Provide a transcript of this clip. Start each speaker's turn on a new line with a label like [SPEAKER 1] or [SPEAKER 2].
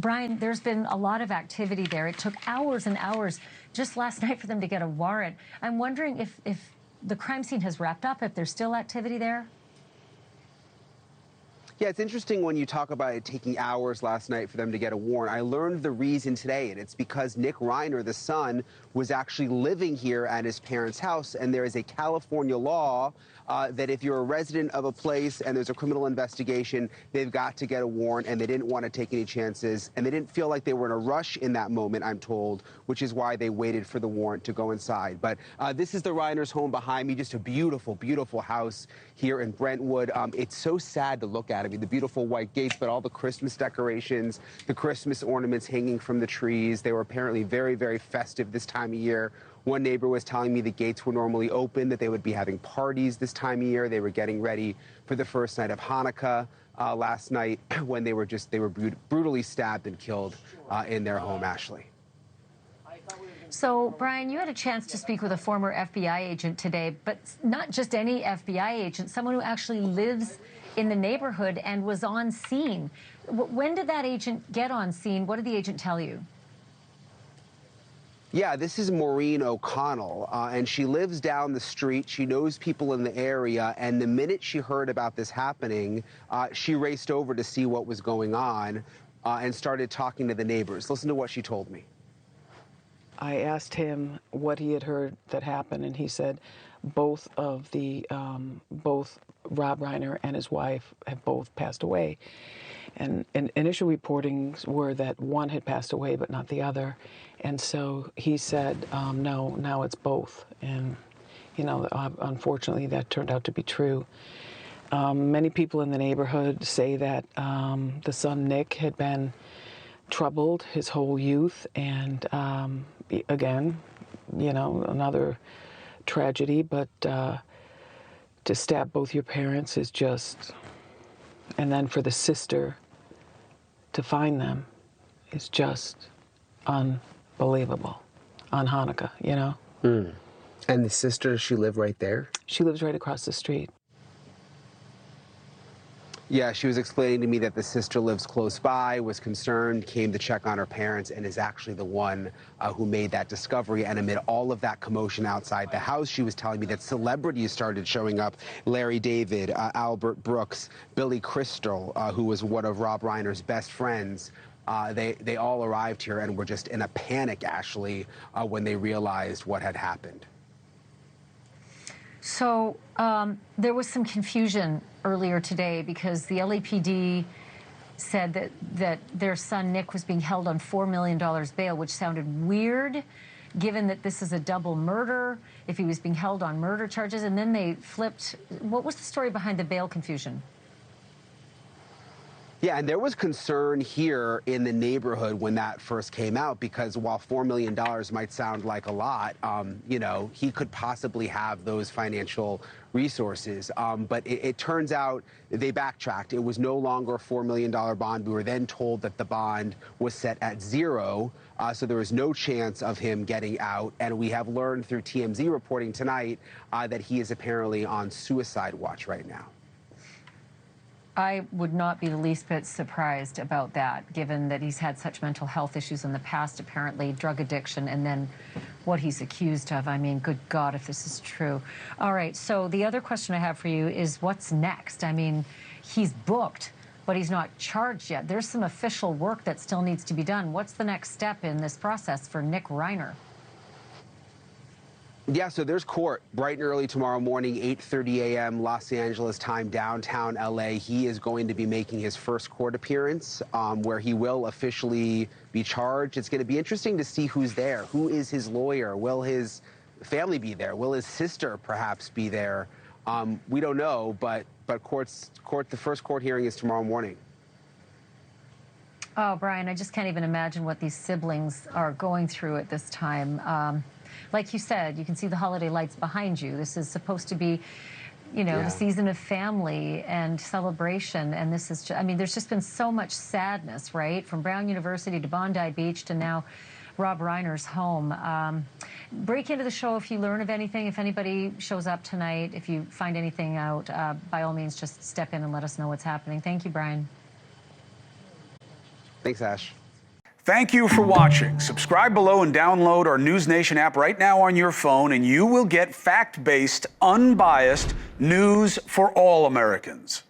[SPEAKER 1] Brian, there's been a lot of activity there. It took hours and hours just last night for them to get a warrant. I'm wondering if the crime scene has wrapped up, if there's still activity there?
[SPEAKER 2] Yeah, it's interesting when you talk about it taking hours last night for them to get a warrant. I learned the reason today, and it's because Nick Reiner, the son, was actually living here at his parents' house, and there is a California law that if you're a resident of a place and there's a criminal investigation, they've got to get a warrant, and they didn't want to take any chances, and they didn't feel like they were in a rush in that moment, I'm told, which is why they waited for the warrant to go inside. But this is the Reiners' home behind me, just a beautiful, beautiful house here in Brentwood. It's so sad to look at. I mean, the beautiful white gates, but all the Christmas decorations, the Christmas ornaments hanging from the trees. They were apparently very, very festive this time of year. One neighbor was telling me the gates were normally open, that they would be having parties this time of year. They were getting ready for the first night of Hanukkah last night when they were brutally stabbed and killed in their home, Ashleigh.
[SPEAKER 1] So, Brian, you had a chance to speak with a former FBI agent today, but not just any FBI agent, someone who actually lives in the neighborhood and was on scene. When did that agent get on scene? What did the agent tell you?
[SPEAKER 2] Yeah, this is Maureen O'Connell, and she lives down the street. She knows people in the area, and the minute she heard about this happening, she raced over to see what was going on and started talking to the neighbors. Listen to what she told me.
[SPEAKER 3] I asked him what he had heard that happened, and he said both Rob Reiner and his wife have both passed away. And initial reportings were that one had passed away, but not the other. And so he said, no, now it's both. And, you know, unfortunately, that turned out to be true. Many people in the neighborhood say that the son, Nick, had been troubled his whole youth. And again, you know, another tragedy, but to stab both your parents is just, and then for the sister to find them is just unbelievable on Hanukkah, you know?
[SPEAKER 2] Mm. And the sister, does she live right there?
[SPEAKER 3] She lives right across the street.
[SPEAKER 2] Yeah, she was explaining to me that the sister lives close by, was concerned, came to check on her parents, and is actually the one who made that discovery. And amid all of that commotion outside the house, she was telling me that celebrities started showing up. Larry David, Albert Brooks, Billy Crystal, who was one of Rob Reiner's best friends. They all arrived here and were just in a panic, Ashleigh, when they realized what had happened.
[SPEAKER 1] So there was some confusion earlier today because the LAPD said that their son Nick was being held on $4 million bail, which sounded weird given that this is a double murder, if he was being held on murder charges, and then they flipped. What was the story behind the bail confusion?
[SPEAKER 2] Yeah, and there was concern here in the neighborhood when that first came out, because while $4 million might sound like a lot, you know, he could possibly have those financial resources. But it turns out they backtracked. It was no longer a $4 million bond. We were then told that the bond was set at zero, so there was no chance of him getting out. And we have learned through TMZ reporting tonight that he is apparently on suicide watch right now.
[SPEAKER 1] I would not be the least bit surprised about that, given that he's had such mental health issues in the past, apparently drug addiction, and then what he's accused of. I mean, good God, if this is true. All right, so the other question I have for you is what's next? I mean, he's booked, but he's not charged yet. There's some official work that still needs to be done. What's the next step in this process for Nick Reiner?
[SPEAKER 2] Yeah, so there's court bright and early tomorrow morning, 8:30 a.m. Los Angeles time, downtown LA. He is going to be making his first court appearance where he will officially be charged. It's going to be interesting to see who's there. Who is his lawyer? Will his family be there? Will his sister perhaps be there? We don't know, but the first court hearing is tomorrow morning.
[SPEAKER 1] Oh, Brian, I just can't even imagine what these siblings are going through at this time. Like you said, you can see the holiday lights behind you. This is supposed to be, you know, the season of family and celebration. And this is, just, I mean, there's just been so much sadness, right? From Brown University to Bondi Beach to now Rob Reiner's home. Break into the show if you learn of anything. If anybody shows up tonight, if you find anything out, by all means, just step in and let us know what's happening. Thank you, Brian.
[SPEAKER 2] Thanks, Ash.
[SPEAKER 4] Thank you for watching. Subscribe below and download our NewsNation app right now on your phone, and you will get fact-based, unbiased news for all Americans.